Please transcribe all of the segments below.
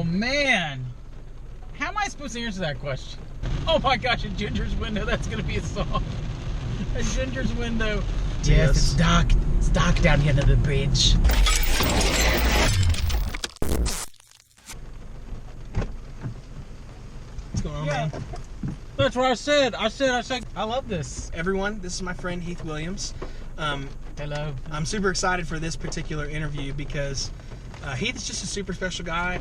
Oh, man. How am I supposed to answer that question? Oh, my gosh, a Ginger's Window. That's going to be a song. A Ginger's Window. Yes, it's dark. It's dark down here under the bridge. What's going on, Yeah. man? That's what I said. I love this. Everyone, this is my friend Heath Williams. Hello. I'm super excited for this particular interview because Heath is just a super special guy.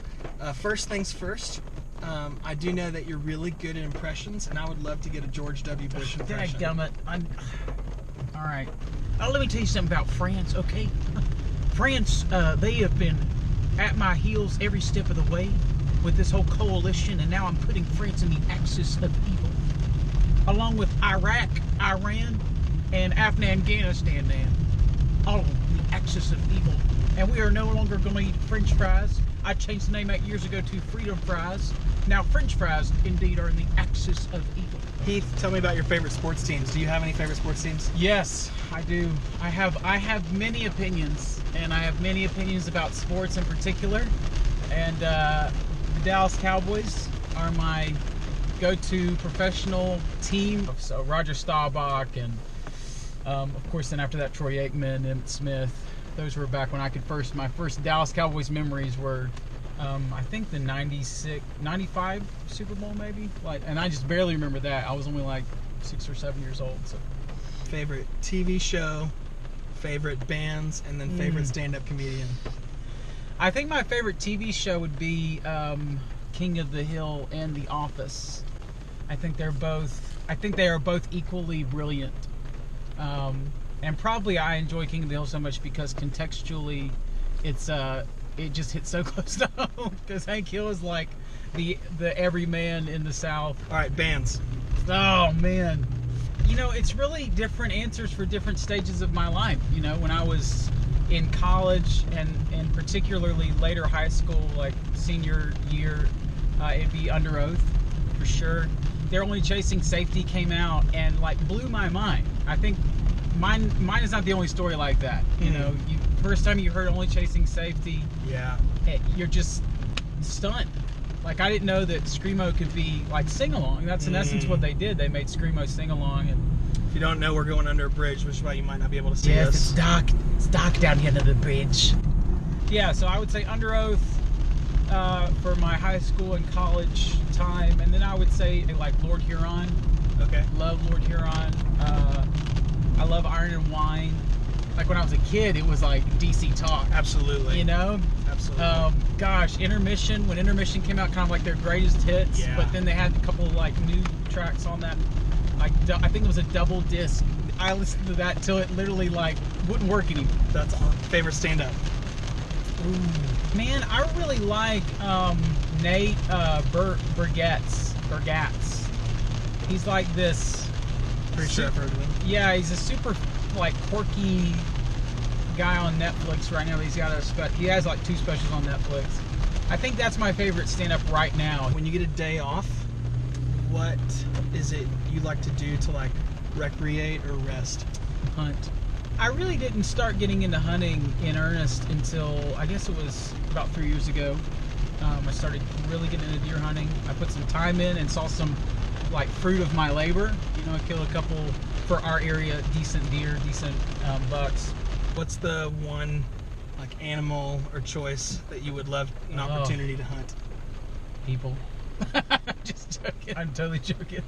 First things first, I do know that you're really good at impressions, and I would love to get a George W. Bush impression. Dadgummit. All right. Let me tell you something about France, okay? France, they have been at my heels every step of the way with this whole coalition, and now I'm putting France in the axis of evil, along with Iraq, Iran, and Afghanistan, all of them, the axis of evil. And we are no longer going to eat French fries. I changed the name 8 years ago to Freedom Fries. Now French fries, indeed, are in the axis of evil. Heath, tell me about your favorite sports teams. Do you have any favorite sports teams? Yes, I do. I have many opinions, and I have many opinions about sports in particular. And the Dallas Cowboys are my go-to professional team. So Roger Staubach, and of course, then after that, Troy Aikman, Emmitt Smith. Those were back when I could my first Dallas Cowboys memories were, I think the 95 Super Bowl maybe. And I just barely remember that. I was only like 6 or 7 years old. So. Favorite TV show, favorite bands, and then favorite stand-up comedian. I think my favorite TV show would be King of the Hill and The Office. I think they are both equally brilliant. And probably I enjoy King of the Hill so much because contextually it just hits so close to home, because Hank Hill is like the everyman in the South. All right, bands. Oh man, it's really different answers for different stages of my life. When I was in college and particularly later high school, like senior year, it'd be Under Oath for sure. They're Only Chasing Safety came out and blew my mind. I think mine is not the only story like that. First time you heard Only Chasing Safety, yeah, you're just stunned. I didn't know that Screamo could be sing along. That's in essence what they did. They made Screamo sing along. And if you don't know, we're going under a bridge, which is why you might not be able to see yes, us. it's dark. It's dark down here under the bridge. Yeah, so I would say Under Oath for my high school and college time, and then I would say Lord Huron. Okay. Love Lord Huron. I love Iron and Wine. When I was a kid, it was DC Talk. Absolutely. Absolutely. Gosh, Intermission. When Intermission came out, kind of their greatest hits. Yeah. But then they had a couple of new tracks on that. I think it was a double disc. I listened to that till it literally wouldn't work anymore. That's our favorite stand-up. Ooh. Man, I really like Nate Burgatz. He's this. Pretty sure I've heard of him. Yeah, he's a super quirky guy on Netflix right now. He has 2 specials on Netflix. I think that's my favorite stand-up right now. When you get a day off, what is it you like to do to recreate or rest? Hunt. I really didn't start getting into hunting in earnest until I guess it was about 3 years ago. I started really getting into deer hunting. I put some time in and saw some fruit of my labor. I killed a couple for our area, decent deer, decent bucks. What's the one animal or choice that you would love an opportunity to hunt? People. Just joking. I'm totally joking.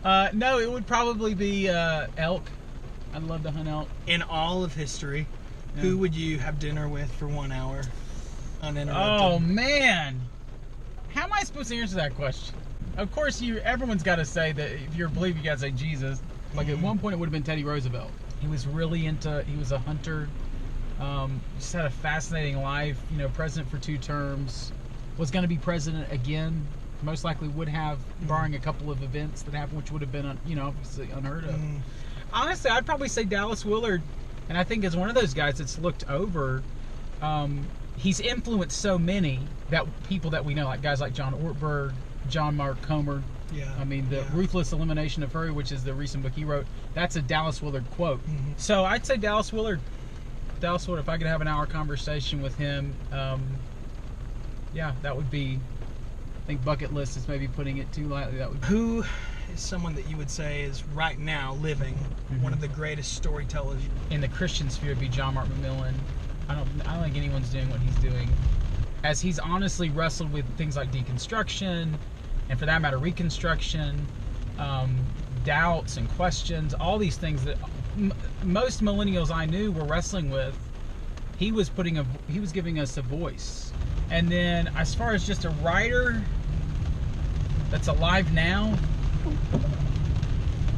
No, it would probably be elk. I'd love to hunt elk. In all of history, who would you have dinner with for 1 hour uninterrupted? Oh man, how am I supposed to answer that question? Of course, everyone's got to say that if you're a believer, you got to say Jesus. At one point, it would have been Teddy Roosevelt. He was really he was a hunter. Just had a fascinating life. President for 2 terms. Was going to be president again. Most likely would have, barring a couple of events that happened, which would have been, obviously unheard of. Honestly, I'd probably say Dallas Willard, and I think as one of those guys that's looked over. He's influenced so many people that we know, guys like John Ortberg, John Mark Comer. Yeah. I mean, the Ruthless Elimination of Hurry, which is the recent book he wrote, that's a Dallas Willard quote. So I'd say Dallas Willard. If I could have an hour conversation with him, yeah, that would be. I think bucket list is maybe putting it too lightly. That would. Who is someone that you would say is right now living one of the greatest storytellers? In the Christian sphere, would be John Mark McMillan. I don't think anyone's doing what he's doing, as he's honestly wrestled with things like deconstruction, and for that matter, reconstruction, doubts and questions, all these things that most millennials I knew were wrestling with. He was giving us a voice. And then, as far as just a writer that's alive now,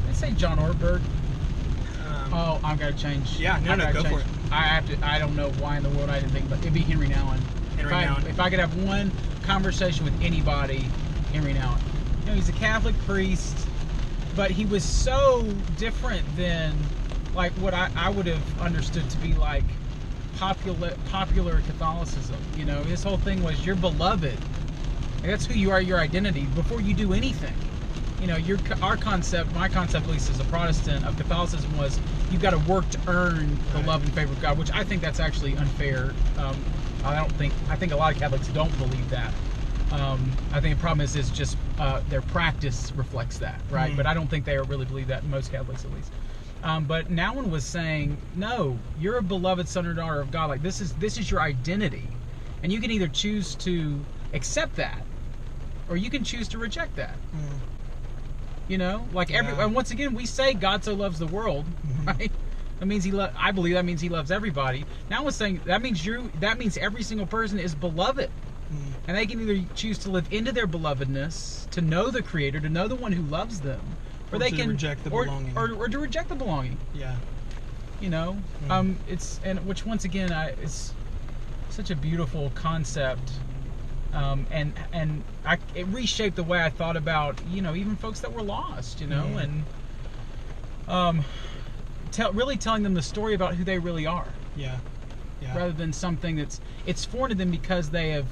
I'd say John Ortberg. Oh, I've got to change. Yeah, no, go for it. I don't know why in the world I didn't think, but it'd be Henry Nouwen. If I could have one conversation with anybody, Henry Nouwen. You know, he's a Catholic priest, but he was so different than like what I would have understood to be like popular Catholicism. You know, his whole thing was you're beloved. That's who you are, your identity, before you do anything. You know, my concept at least as a Protestant of Catholicism was you've got to work to earn the love and favor of God, which I think that's actually unfair. I think a lot of Catholics don't believe that. I think the problem is just their practice reflects that, right? But I don't think they really believe that, most Catholics at least. But Nouwen was saying, no, you're a beloved son or daughter of God. Like this is your identity, and you can either choose to accept that, or you can choose to reject that. You know, like and once again, we say God so loves the world, right? That means I believe that means He loves everybody. Nouwen's saying that means every single person is beloved, and they can either choose to live into their belovedness, to know the Creator, to know the one who loves them, or they can reject the belonging, or to reject the belonging. Yeah, you know, which once again, it's such a beautiful concept, and it reshaped the way I thought about, you know, even folks that were lost, you know, and really telling them the story about who they really are. Yeah. Rather than something it's foreign to them because they have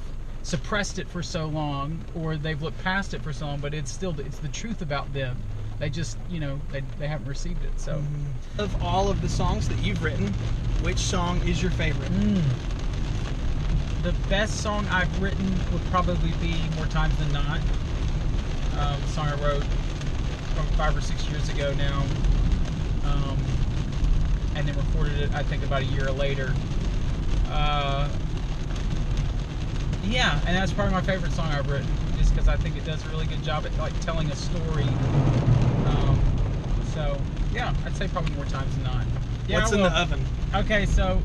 suppressed it for so long, or they've looked past it for so long, but it's the truth about them. They just, you know, they haven't received it. So, of all of the songs that you've written, which song is your favorite? The best song I've written would probably be More Times Than Not. The song I wrote from 5 or 6 years ago now, and then recorded it I think about a year later. Yeah, and that's probably my favorite song I've written, just because I think it does a really good job at like telling a story. So yeah, I'd say probably More Times Than Not. Yeah, what's in the oven? Okay, so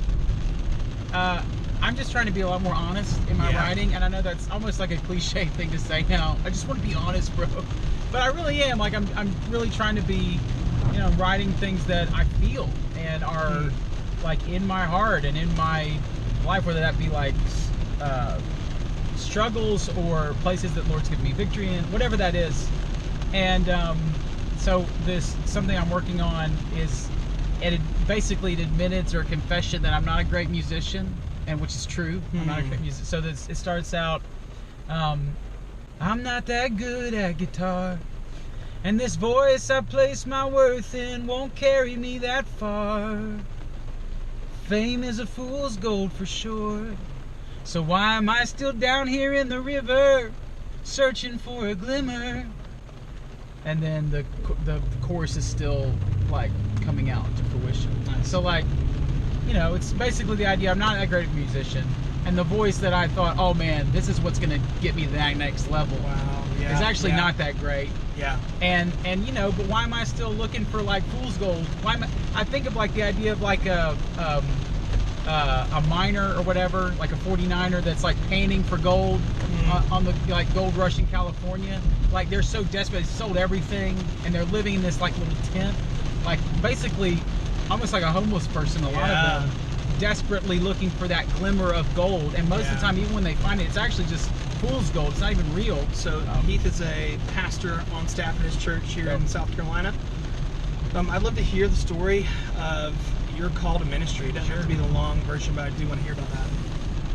I'm just trying to be a lot more honest in my writing, and I know that's almost like a cliche thing to say now. I just want to be honest, bro. But I really am. Like I'm really trying to be, you know, writing things that I feel and are like in my heart and in my life, whether that be like struggles or places that Lord's given me victory in, whatever that is. And so something I'm working on is basically an admittance or a confession that I'm not a great musician, and which is true. I'm not a great musician. So it starts out, I'm not that good at guitar, and this voice I place my worth in won't carry me that far. Fame is a fool's gold for sure, so why am I still down here in the river, searching for a glimmer? And then the chorus is still like coming out to fruition. So like, you know, it's basically the idea I'm not a great musician, and the voice that I thought, oh man, this is what's gonna get me to that next level. Wow. Yeah. Is actually not that great. Yeah. And you know, but why am I still looking for like fool's gold? I think of like the idea of like a miner or whatever, like a 49er that's like panning for gold on the like gold rush in California. Like they're so desperate, they sold everything, and they're living in this like little tent, like basically almost like a homeless person. A lot of them desperately looking for that glimmer of gold, and most of the time, even when they find it, it's actually just fool's gold. It's not even real. So Heath is a pastor on staff at his church here in South Carolina. I'd love to hear the story of your call to ministry. It doesn't have to be the long version, but I do want to hear about that.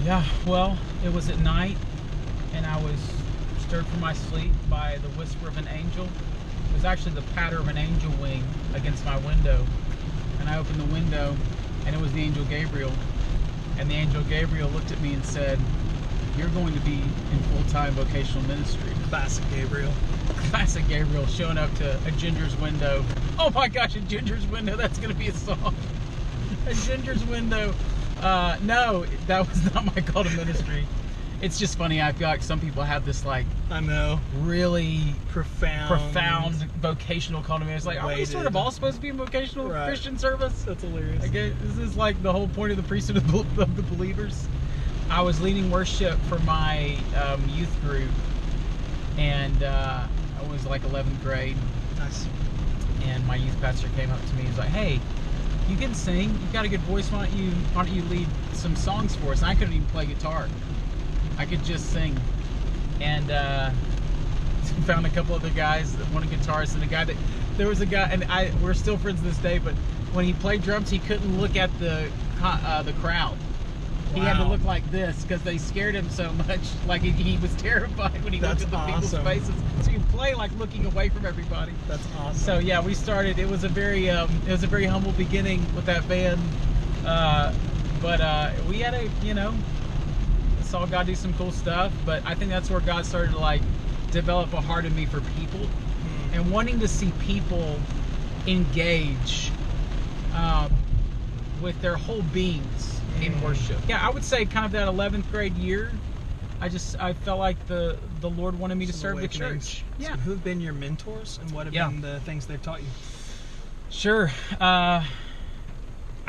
Yeah, well, it was at night, and I was stirred from my sleep by the whisper of an angel. It was actually the patter of an angel wing against my window. And I opened the window, and it was the angel Gabriel. And the angel Gabriel looked at me and said, you're going to be in full-time vocational ministry. Classic Gabriel. Classic Gabriel showing up to a Ginger's Window. Oh my gosh, a Ginger's Window, that's going to be a song. A Ginger's Window. No, that was not my call to ministry. It's just funny, I feel like some people have this like I know. really Profound vocational call to ministry. It's like, are we sort of all supposed to be in vocational Christian service? That's hilarious. Okay, this is like the whole point of the priesthood of the believers. I was leading worship for my youth group, and I was like 11th grade. Nice. And my youth pastor came up to me. He's like, "Hey, you can sing. You've got a good voice. Why don't you lead some songs for us?" And I couldn't even play guitar. I could just sing. And found a couple other guys that wanted guitarists, and there was a guy, and we're still friends to this day. But when he played drums, he couldn't look at the crowd. He had to look like this because they scared him so much. Like he was terrified when he looked at the people's faces. So you play like looking away from everybody. That's awesome. So yeah, we started. It was a very humble beginning with that band. But we had saw God do some cool stuff. But I think that's where God started to like develop a heart in me for people, and wanting to see people engage with their whole beings in worship. Yeah, I would say kind of that 11th grade year, I felt like the Lord wanted me to serve the church. Yeah. So who've been your mentors, and what have been the things they've taught you? Sure. I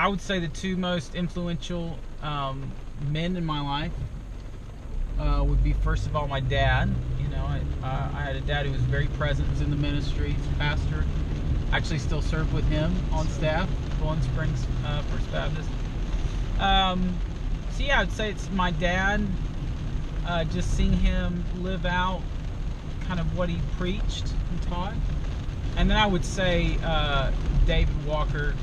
would say the two most influential men in my life would be, first of all, my dad. I had a dad who was very present, was in the ministry, he's a pastor. Actually still serve with him on staff, Bowling Springs First Baptist. So yeah, I'd say it's my dad. Just seeing him live out kind of what he preached and taught. And then I would say David Walker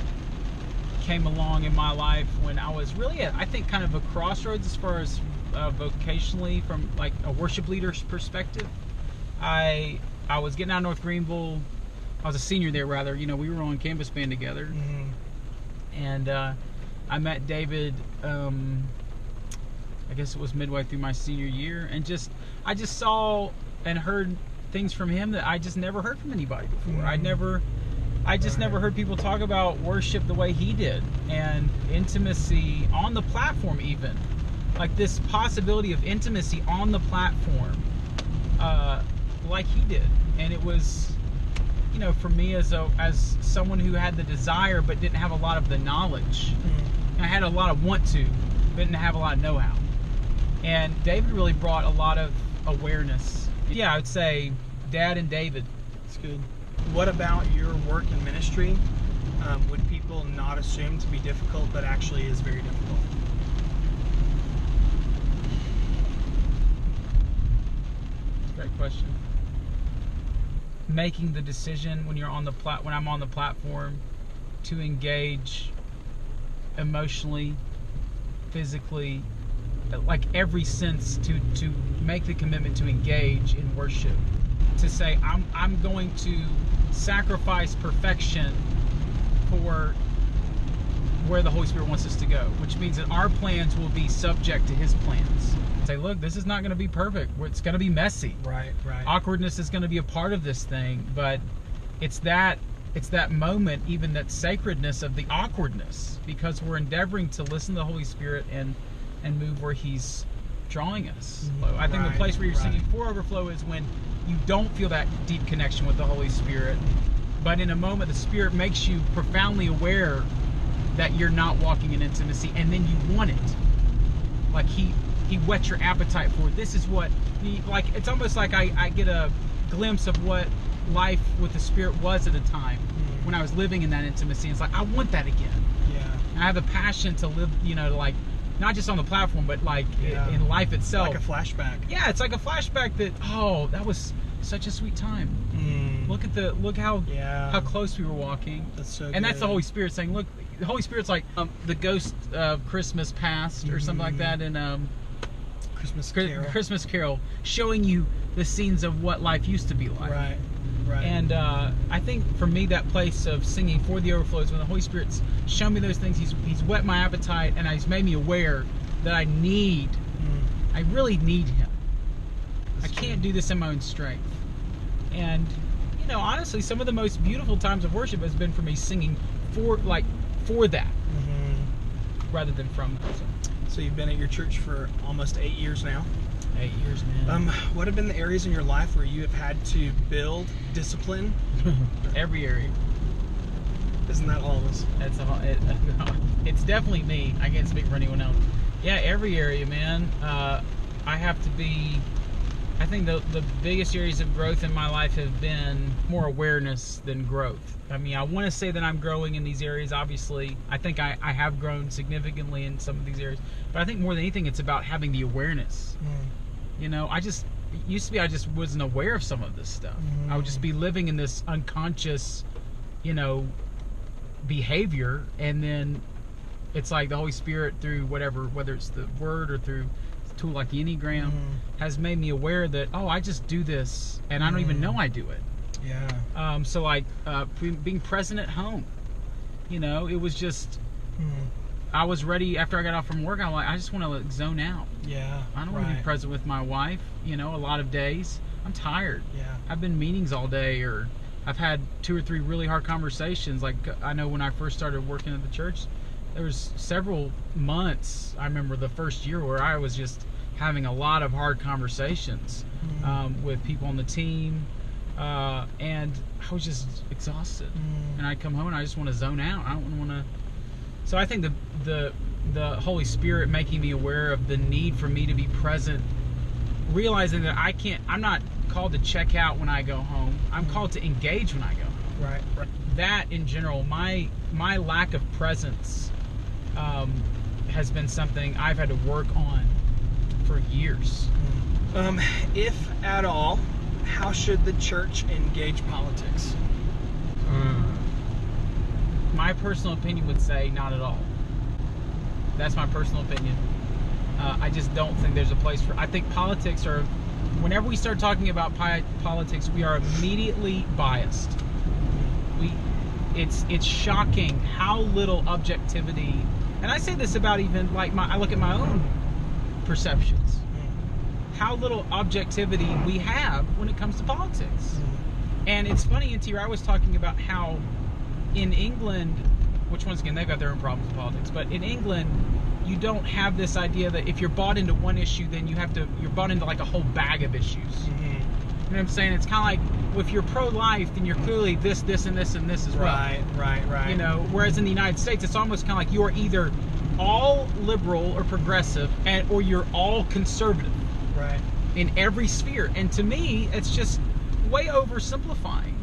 came along in my life when I was really at, I think, kind of a crossroads as far as vocationally, from like a worship leader's perspective. I was getting out of North Greenville. I was a senior there, rather. We were on campus band together. And I met David, I guess it was midway through my senior year, and I just saw and heard things from him that I just never heard from anybody before. I just never heard people talk about worship the way he did, and intimacy on the platform, even like this possibility of intimacy on the platform, like he did. And it was, for me as someone who had the desire but didn't have a lot of the knowledge. I had a lot of want to, but didn't have a lot of know-how. And David really brought a lot of awareness. Yeah, I would say Dad and David. That's good. What about your work in ministry would people not assume to be difficult, but actually is very difficult? That's a great question. Making the decision when I'm on the platform to engage emotionally, physically, like every sense, to make the commitment to engage in worship, to say I'm going to sacrifice perfection for where the Holy Spirit wants us to go, which means that our plans will be subject to His plans. Say, look, this is not going to be perfect. It's going to be messy. Right. Awkwardness is going to be a part of this thing, but it's that moment, even that sacredness of the awkwardness, because we're endeavoring to listen to the Holy Spirit and move where He's drawing us. I think the place where you're singing for overflow is when you don't feel that deep connection with the Holy Spirit, but in a moment the Spirit makes you profoundly aware that you're not walking in intimacy, and then you want it. Like He whets your appetite for it. This is what it's almost like I get a glimpse of what life with the Spirit was at a time when I was living in that intimacy. It's like I want that again. Yeah. And I have a passion to live, like not just on the platform, but like in life itself. Like a flashback. Yeah, it's like a flashback that was such a sweet time. Look how close we were walking. That's so and good. That's the Holy Spirit saying, look, the Holy Spirit's like the ghost of Christmas past or something like that in Christmas Carol, showing you the scenes of what life used to be like. Right. And I think for me, that place of singing for the overflow is when the Holy Spirit's shown me those things. He's whet my appetite, and He's made me aware that I need I really need Him. I can't do this in my own strength. And, you know, honestly, some of the most beautiful times of worship has been for me singing for that, rather than from that. So you've been at your church for almost 8 years now. 8 years, man. What have been the areas in your life where you have had to build discipline? Every area. Isn't that all of us? It's definitely me. I can't speak for anyone else. Yeah, every area, man. I have to be. I think the biggest areas of growth in my life have been more awareness than growth. I mean, I want to say that I'm growing in these areas, obviously. I think I have grown significantly in some of these areas. But I think more than anything, it's about having the awareness. You know, it used to be I just wasn't aware of some of this stuff. I would just be living in this unconscious, you know, behavior. And then it's like the Holy Spirit, through whether it's the Word or through a tool like the Enneagram, has made me aware that, oh, I just do this and I don't even know I do it. Yeah. So like being present at home, you know, it was just I was ready after I got off from work. I'm like, I just want to like zone out. Yeah. I don't want to be present with my wife. You know, a lot of days I'm tired. Yeah. I've been in meetings all day, or I've had 2 or 3 really hard conversations. Like I know when I first started working at the church, there was several months, I remember the first year, where I was just having a lot of hard conversations with people on the team, and I was just exhausted. And I come home and I just want to zone out. I don't want to. So I think the Holy Spirit making me aware of the need for me to be present, realizing that I'm not called to check out when I go home. I'm called to engage when I go home. Right. That in general, my lack of presence has been something I've had to work on for years. If at all, how should the church engage politics? My personal opinion would say not at all. That's my personal opinion. I just don't think there's a place for. I think politics are. Whenever we start talking about politics, we are immediately biased. It's shocking how little objectivity. And I say this about even like I look at my own perceptions. How little objectivity we have when it comes to politics. And it's funny, N.T. I was talking about how in England, which once again, they've got their own problems with politics, but in England, you don't have this idea that if you're bought into one issue, then you're bought into like a whole bag of issues. You know what I'm saying? It's kind of like, if you're pro-life, then you're clearly this, and this, and this as well. Right. You know, whereas in the United States, it's almost kind of like you're either all liberal or progressive, or you're all conservative. Right. In every sphere. And to me, it's just way oversimplifying.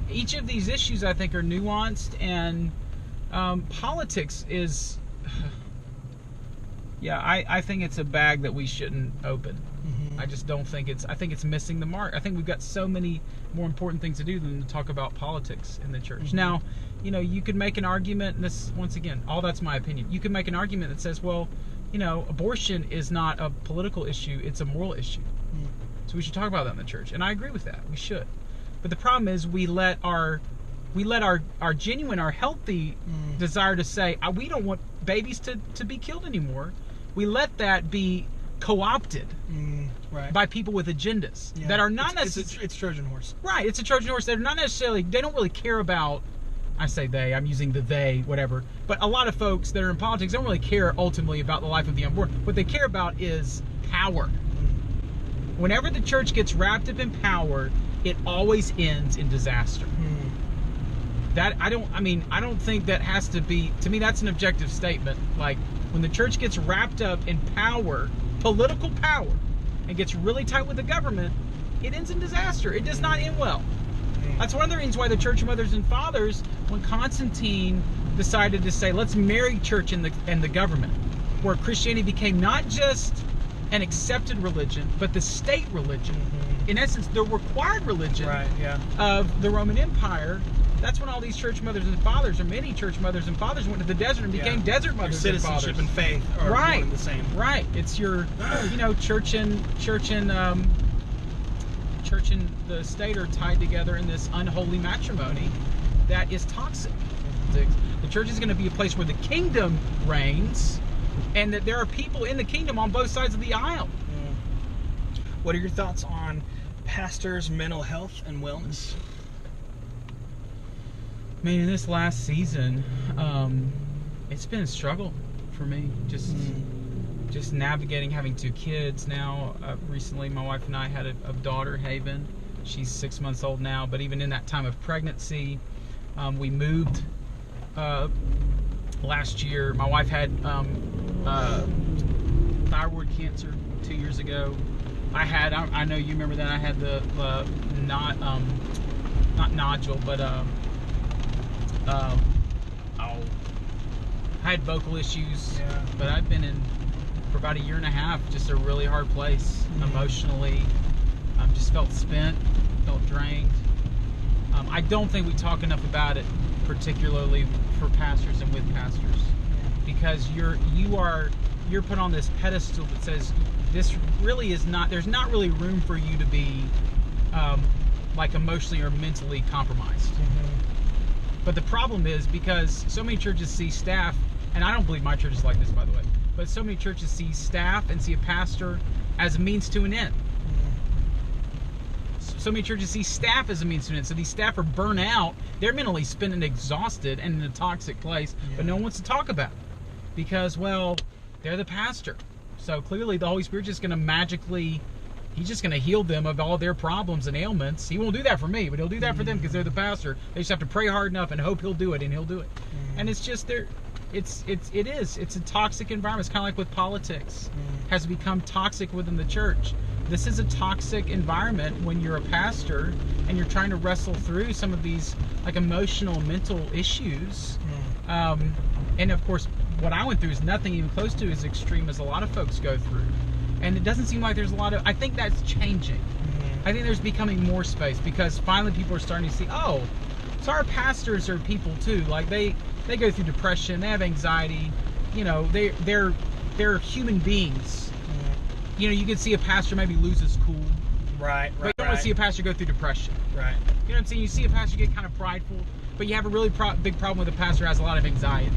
Each of these issues, I think, are nuanced, and politics is, I think it's a bag that we shouldn't open. I just don't think I think it's missing the mark. I think we've got so many more important things to do than to talk about politics in the church. Now, you know, you could make an argument, and this, once again, all that's my opinion. You could make an argument that says, well, you know, abortion is not a political issue, it's a moral issue. So we should talk about that in the church. And I agree with that. We should. But the problem is we let our genuine, our healthy desire to say, we don't want babies to be killed anymore. We let that be co-opted by people with agendas that are not necessarily... It's Trojan horse. Right, it's a Trojan horse. They're not necessarily... They don't really care about... I say they, I'm using the they, whatever. But a lot of folks that are in politics don't really care ultimately about the life of the unborn. What they care about is power. Whenever the church gets wrapped up in power, it always ends in disaster. I don't think that has to be, to me, that's an objective statement. Like, when the church gets wrapped up in power, political power, and gets really tight with the government, it ends in disaster. It does not end well. That's one of the reasons why the church mothers and fathers, when Constantine decided to say, let's marry church and the government, where Christianity became not just an accepted religion, but the state religion. In essence, the required religion of the Roman Empire. That's when all these church mothers and fathers, or many church mothers and fathers, went to the desert and became desert mothers and fathers. Citizenship and faith are one and the same. Right. It's your, you know, church and the state are tied together in this unholy matrimony that is toxic. The church is going to be a place where the kingdom reigns, and that there are people in the kingdom on both sides of the aisle. What are your thoughts on pastors' mental health and wellness? I mean, in this last season, it's been a struggle for me. Just navigating having 2 kids now. Recently, my wife and I had a daughter, Haven. She's 6 months old now. But even in that time of pregnancy, we moved last year. My wife had thyroid cancer 2 years ago. I know you remember that. I had the not nodule, but I had vocal issues. Yeah. But I've been in for about 1.5 years, just a really hard place emotionally. Just felt spent, felt drained. I don't think we talk enough about it, particularly for pastors and with pastors, because you're put on this pedestal that says this really is not. There's not really room for you to be like emotionally or mentally compromised. But the problem is, because so many churches see staff, and I don't believe my church is like this, by the way, but so many churches see staff and see a pastor as a means to an end. So many churches see staff as a means to an end. So these staff are burnt out. They're mentally spent and exhausted and in a toxic place, but no one wants to talk about it because, well, they're the pastor. So clearly the Holy Spirit's just going to magically, He's just going to heal them of all their problems and ailments. He won't do that for me, but He'll do that for them because they're the pastor. They just have to pray hard enough and hope He'll do it, and He'll do it. And it's just it's a toxic environment. It's kind of like with politics. Has become toxic within the church. This is a toxic environment when you're a pastor and you're trying to wrestle through some of these like emotional, mental issues. And of course, what I went through is nothing even close to as extreme as a lot of folks go through. And it doesn't seem like there's a lot of, I think that's changing. I think there's becoming more space because finally people are starting to see, oh, so our pastors are people too. Like they go through depression, they have anxiety, you know, they're human beings. You know, you can see a pastor maybe lose his cool. Right. But you don't want to see a pastor go through depression. Right. You know what I'm saying? You see a pastor get kind of prideful, but you have a really big problem with a pastor who has a lot of anxiety.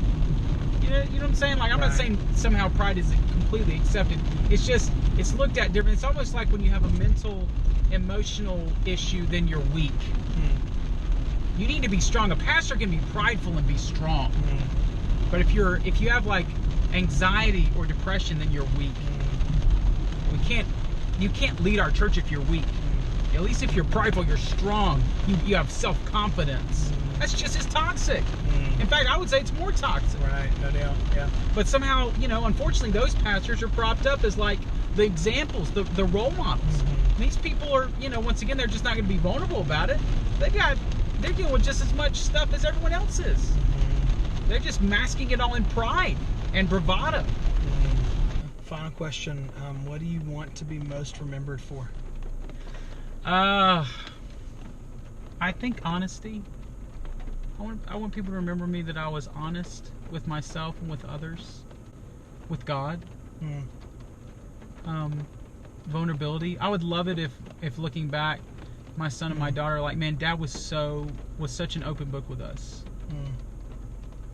You know what I'm saying? Like, I'm not saying somehow pride is completely accepted. It's just, it's looked at different. It's almost like when you have a mental, emotional issue, then you're weak. You need to be strong. A pastor can be prideful and be strong. But if you have like anxiety or depression, then you're weak. You can't lead our church if you're weak. At least if you're prideful, you're strong. You have self-confidence. That's just as toxic. In fact, I would say it's more toxic. Right, no doubt, yeah. But somehow, you know, unfortunately, those pastors are propped up as like the examples, the role models. These people are, you know, once again, they're just not going to be vulnerable about it. They're dealing with just as much stuff as everyone else is. They're just masking it all in pride and bravado. Final question, what do you want to be most remembered for? I think honesty. I want people to remember me that I was honest with myself and with others, with God. Vulnerability. I would love it if looking back, my son and my daughter are like, man, Dad was such an open book with us.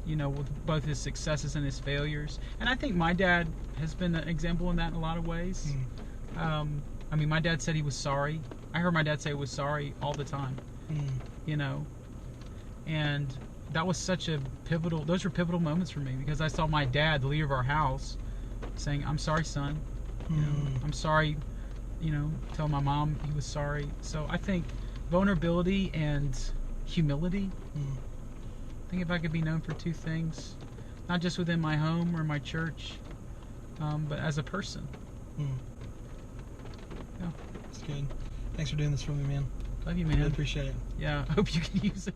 You know, with both his successes and his failures. And I think my dad has been an example in that in a lot of ways. I mean, my dad said he was sorry. I heard my dad say he was sorry all the time. You know, and that was such a those were pivotal moments for me because I saw my dad, the leader of our house, saying, I'm sorry, son. You know, I'm sorry, you know, tell my mom he was sorry. So I think vulnerability and humility. I think if I could be known for 2 things, not just within my home or my church, but as a person. Yeah. That's good. Thanks for doing this for me, man. Love you, man. Really appreciate it. Yeah, I hope you can use it.